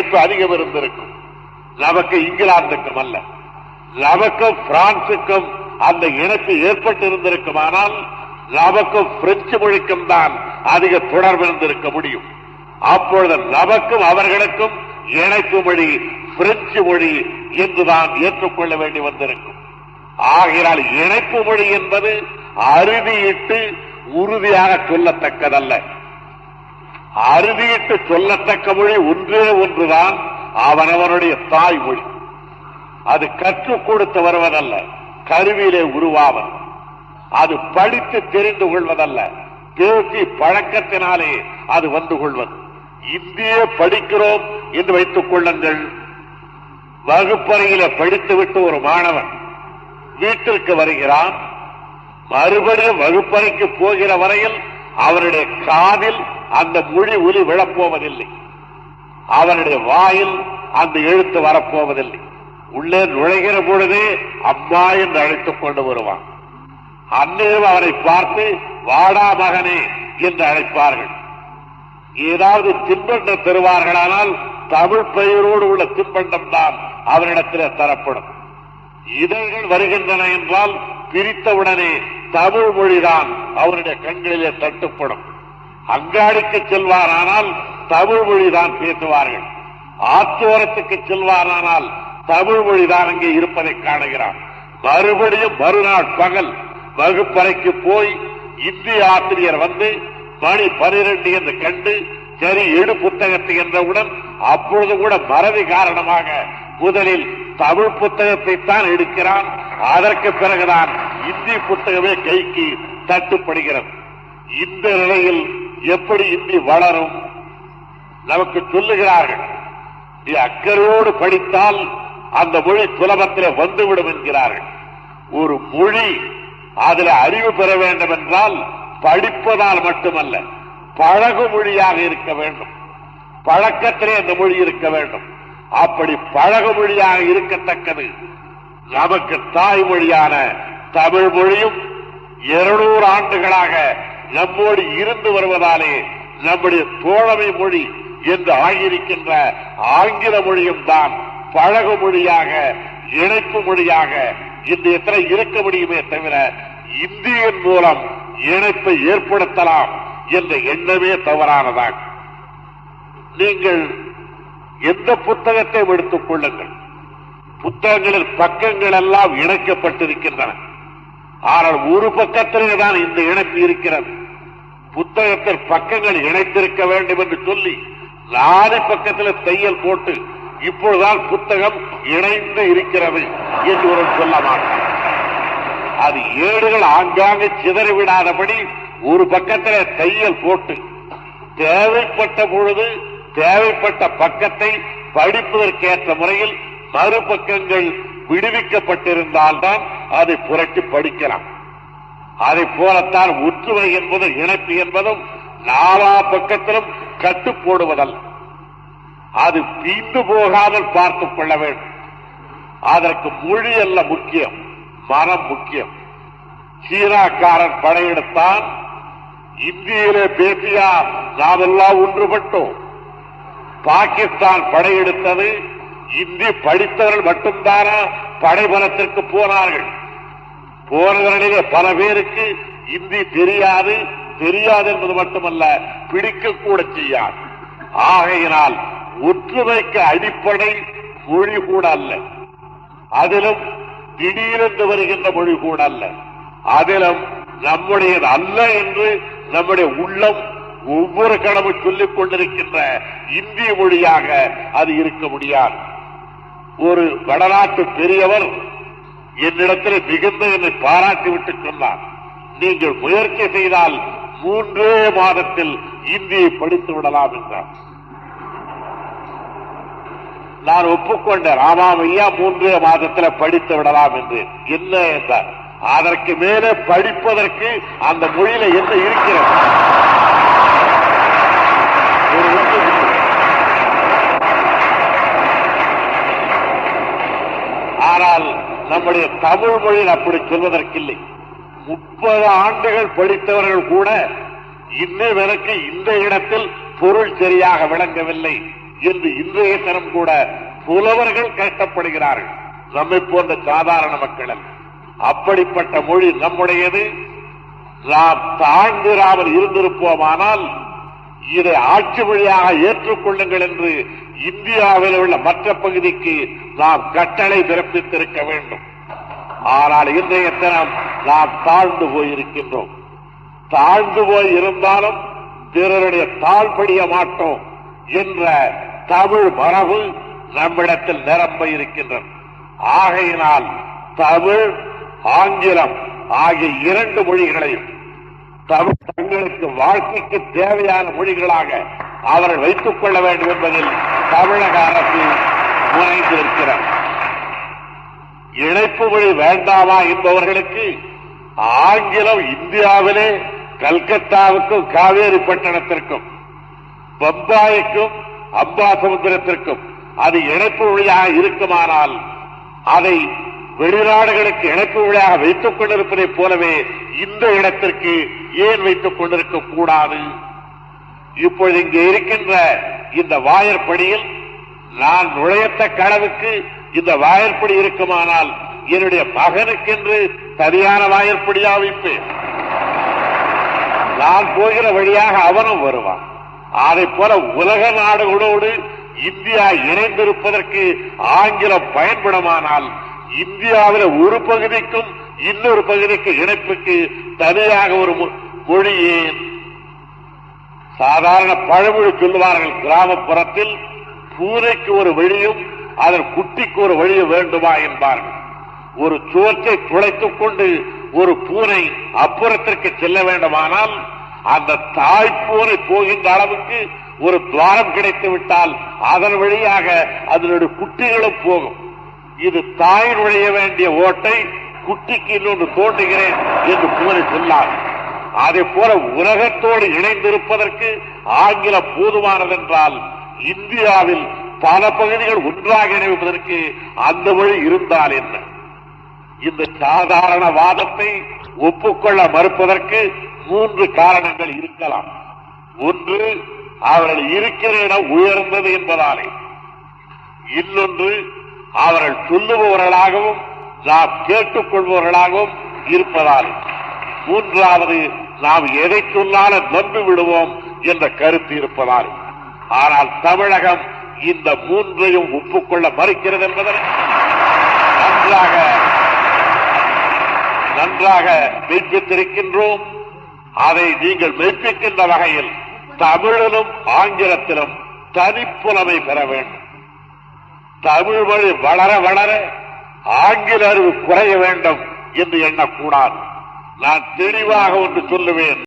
இணைப்பு அதிகம் இருந்திருக்கும். நமக்கு இங்கிலாந்துக்கும் அல்ல, நமக்கும் பிரான்சுக்கும் அந்த இணைப்பு ஏற்பட்டு இருந்திருக்குமானால் நமக்கும் பிரெஞ்சு மொழிக்கும் தான் அதிக தொடர்பு இருந்திருக்க முடியும். அப்பொழுது நமக்கும் அவர்களுக்கும் இணைப்பு மொழி பிரெஞ்சு மொழி என்றுதான் ஏற்றுக்கொள்ள வேண்டி வந்திருக்கும். ஆகையால் இணைப்பு மொழி என்பது அறுதியிட்டு உறுதியாக சொல்லத்தக்கதல்ல. அறுதியிட்டு சொல்லத்தக்க மொழி ஒன்றே ஒன்றுதான், அவனவனுடைய தாய்மொழி. அது கற்றுக் கொடுத்து வருவதல்ல, கருவியிலே உருவாவது. அது படித்து தெரிந்து கொள்வதல்ல, பேசி பழக்கத்தினாலே அது வந்து கொள்வது. இந்திய படிக்கிறோம் என்று வைத்துக் கொள்ளுங்கள். வகுப்பறையில படித்துவிட்டு ஒரு மாணவன் வீட்டிற்கு வருகிறான். மறுபடியும் வகுப்பறைக்கு போகிற வரையில் அவருடைய காதில் அந்த மொழி ஒலி விழப்போவதில்லை, அவனுடைய வாயில் அந்த எழுத்து வரப்போவதில்லை. உள்ளே நுழைகிற பொழுதே அம்மா என்று அழைத்துக் கொண்டு வருவான். அன்னையும் அவனை பார்த்து வாடா மகனே என்று அழைப்பார்கள். ஏதாவது தின்பண்டம் தருவார்களானால் தமிழ் பெயரோடு உள்ள தின்பண்டம் தான் அவனிடத்தில் தரப்படும். இதழ்கள் வருகின்றன என்றால் பிரித்தவுடனே தமிழ் மொழிதான் அவருடைய கண்களிலே தட்டுப்படும். அங்காடிக்கு செல்வாரானால் தமிழ் மொழிதான் பேசுவார்கள். ஆத்தோரத்துக்கு செல்வாரானால் தமிழ் மொழிதான் அங்கே இருப்பதை காணுகிறான். மறுபடியும் மறுநாள் பகல் வகுப்பறைக்கு போய் இந்திய ஆசிரியர் வந்து மணி 12 என்று கண்டு சரி எடு புத்தகத்தை என்றவுடன் அப்பொழுது கூட மறதி காரணமாக முதலில் தமிழ் புத்தகத்தை தான் எடுக்கிறான். அதற்கு பிறகுதான் இந்தி புத்தகமே கைக்கு தட்டுப்படுகிறது. இந்த நிலையில் எப்படி இந்தி வளரும்? நமக்கு சொல்லுகிறார்கள், நீ அக்கறையோடு படித்தால் அந்த மொழி சுலபத்தில் வந்துவிடும் என்கிறார்கள். ஒரு மொழி அதில் அறிவு பெற வேண்டும் என்றால் படிப்பதால் மட்டுமல்ல, பழகு மொழியாக இருக்க வேண்டும். பழக்கத்திலே அந்த மொழி இருக்க வேண்டும். அப்படி பழகு மொழியாக இருக்கத்தக்கது நமக்கு தாய்மொழியான தமிழ் மொழியும் 200 ஆண்டுகளாக நம்மோடு இருந்து வருவதாலே நம்முடைய தோழமை மொழி என்று ஆகியிருக்கின்ற ஆங்கில மொழியும் தான் பழகு மொழியாக இணைப்பு மொழியாக இன்று எத்தனை இருக்க முடியுமே தவிர இந்தியின் மூலம் இணைப்பை ஏற்படுத்தலாம் என்ற எண்ணமே தவறானதாக. நீங்கள் எந்த புத்தகத்தை எடுத்துக் கொள்ளுங்கள், புத்தகங்களில் பக்கங்கள் எல்லாம் இணைக்கப்பட்டிருக்கின்றன. ஆனால் ஒரு பக்கத்திலே தான் இந்த இணைப்பு இருக்கிறது. புத்தகத்தில் பக்கங்கள் இணைத்திருக்க வேண்டும் என்று சொல்லி 4 பக்கத்தில் தையல் போட்டு இப்பொழுதுதான் புத்தகம் இணைந்து இருக்கிறது என்று ஒரு சொல்ல மாட்டார். அது ஏடுகள் ஆங்காங்கு சிதறிவிடாதபடி ஒரு பக்கத்தில் தையல் போட்டு தேவைப்பட்ட பொழுது தேவைப்பட்ட பக்கத்தை படிப்பதற்கேற்ற முறையில் மறுபக்கங்கள் விடுவிக்கப்பட்டிருந்தால்தான் அதை புரட்டி படிக்கலாம். அதை போலத்தான் ஒற்றுமை என்பது இணைப்பு என்பதும் 4 பக்கத்திலும் கட்டு போடுவதல்ல. அது தீண்டு போகாமல் பார்த்துக் கொள்ள வேண்டும். அதற்கு மொழி அல்ல முக்கியம், மனம் முக்கியம். சீனாக்காரன் படையெடுத்தான், இந்தியிலே பேசியா நாமெல்லாம் ஒன்றுபட்டோம். பாகிஸ்தான் படையெடுத்தது, இந்தி படித்தவர்கள் மட்டும்தானா படைபலத்திற்கு போனார்கள். போனவர்களிலே பல பேருக்கு இந்தி தெரியாது என்பது மட்டுமல்ல, பிடிக்கக்கூட செய்யாது. ஆகையினால் ஒற்றுமைக்கு அடிப்படை மொழி கூட அல்ல, அதிலும் திடீரென்று வருகின்ற மொழி கூட அல்ல, அதிலும் நம்முடையது அல்ல என்று நம்முடைய உள்ளம் ஒவ்வொரு கடமும் சொல்லிக் கொண்டிருக்கின்ற இந்திய மொழியாக அது இருக்க முடியாது. ஒரு வடநாட்டு பெரியவர் என்னிடத்தில் மிகுந்த என்னை பாராட்டிவிட்டு சொன்னார், நீங்கள் முயற்சி செய்தால் 3 மாதத்தில் இந்தியை படித்து விடலாம் என்றார். நான் ஒப்புக்கொண்டேன், ஆமாம் ஐயா 3 மாதத்தில் படித்து விடலாம் என்று. என்ன என்றார், அதற்கு மேலே படிப்பதற்கு அந்த மொழியில என்ன இருக்கிறது? ஆனால் நம்முடைய தமிழ் மொழியில் அப்படி சொல்வதற்கில்லை. 30 ஆண்டுகள் படித்தவர்கள் கூட இன்னும் எனக்கு இந்த இடத்தில் பொருள் சரியாக விளங்கவில்லை என்று இன்றைய தினம் கூட புலவர்கள் கஷ்டப்படுகிறார்கள், நம்மை போன்ற சாதாரண மக்கள். அப்படிப்பட்ட மொழி நம்முடையது. நாம் தாழ்ந்திராமல் இருந்திருப்போமானால் இதை ஆட்சி மொழியாக ஏற்றுக்கொள்ளுங்கள் என்று இந்தியாவில் உள்ள மற்ற பகுதிக்கு நாம் கட்டளை பிறப்பித்திருக்க வேண்டும். ஆனால் இன்றைய தினம் நாம் தாழ்ந்து போயிருக்கின்றோம். தாழ்ந்து போய் இருந்தாலும் பிறருடைய தாழ்படிய மாட்டோம் என்ற தமிழ் மரபு நம்மிடத்தில் நிரம்ப இருக்கின்றது. ஆகையினால் தமிழ், ஆங்கிலம் ஆகிய இரண்டு மொழிகளையும் தமிழ் தங்களுக்கு வாழ்க்கைக்கு தேவையான மொழிகளாக அவர்கள் வைத்துக் கொள்ள வேண்டும் என்பதில் தமிழக அரசு முனைந்திருக்கிறார். இணைப்பு மொழி வேண்டாமா என்பவர்களுக்கு ஆங்கிலம் இந்தியாவிலே கல்கத்தாவுக்கும் காவேரி பட்டணத்திற்கும் பம்பாய்க்கும் அம்பாசமுத்திரத்திற்கும் அது இணைப்பு மொழியாக இருக்குமானால் அதை வெளிநாடுகளுக்கு இணைப்பு மொழியாக வைத்துக் கொண்டிருப்பதைப் போலவே இந்த இடத்திற்கு ஏன் வைத்துக் கொண்டிருக்க கூடாது? இப்பொழுது இங்கே இருக்கின்ற இந்த வாயற்படியில் நான் நுழையத்தக்க அளவுக்கு இந்த வாயற்படி இருக்குமானால் என்னுடைய மகனுக்கென்று சரியான வாயற்படியா வைப்பேன். நான் போகிற வழியாக அவனும் வருவான். அதை போல உலக நாடுகளோடு இந்தியா இணைந்திருப்பதற்கு ஆங்கிலம் பயன்படுமானால் இந்தியாவில் ஒரு பகுதிக்கும் இன்னொரு பகுதிக்கு இணைப்புக்கு தனியாக ஒரு மொழியே. சாதாரண பழமொழி சொல்லுவார்கள், கிராமப்புறத்தில் பூனைக்கு ஒரு வழியும் அதன் குட்டிக்கு ஒரு வழியும் வேண்டுமா என்பார்கள். ஒரு சுவற்றை துளைத்துக் கொண்டு ஒரு பூனை அப்புறத்திற்கு செல்ல வேண்டுமானால் அந்த தாய்ப்பூனை போகின்ற அளவுக்கு ஒரு துவாரம் கிடைத்து விட்டால் அதன் வழியாக அதனுடைய குட்டிகளும் போகும். இது தாய் நுழைய வேண்டிய ஓட்டை குட்டிக்கு இன்னொன்று தோன்றுகிறேன் என்று பூனை சொன்னார். அதே போல உலகத்தோடு இணைந்திருப்பதற்கு ஆங்கிலம் போதுமானதென்றால் இந்தியாவில் பல பகுதிகள் ஒன்றாக இணைவதற்கு அந்த வழி இருந்தால் என்ன? இந்த சாதாரண வாதத்தை ஒப்புக்கொள்ள மறுப்பதற்கு 3 காரணங்கள் இருக்கலாம். ஒன்று, அவர்கள் இருக்கிற இடம் உயர்ந்தது என்பதாலே. இன்னொன்று, அவர்கள் சொல்லுபவர்களாகவும் நாம் கேட்டுக்கொள்பவர்களாகவும் இருப்பதாலே. மூன்றாவது, நாம் எதை சொன்னாலும் நம்பி விடுவோம் என்ற கருத்து இருப்பதாலே. ஆனால் தமிழகம் இந்த 3ஐயும் ஒப்புக்கொள்ள மறுக்கிறது என்பதை நன்றாக மெய்ப்பித்திருக்கின்றோம். அதை நீங்கள் மெய்ப்பிக்கின்ற வகையில் தமிழிலும் ஆங்கிலத்திலும் தனிப்புலமை பெற வேண்டும். தமிழ் மொழி வளர வளர ஆங்கில அறிவு குறைய வேண்டும் என்று எண்ணக்கூடாது. நான் தெளிவாக ஒன்று சொல்லுவேன்.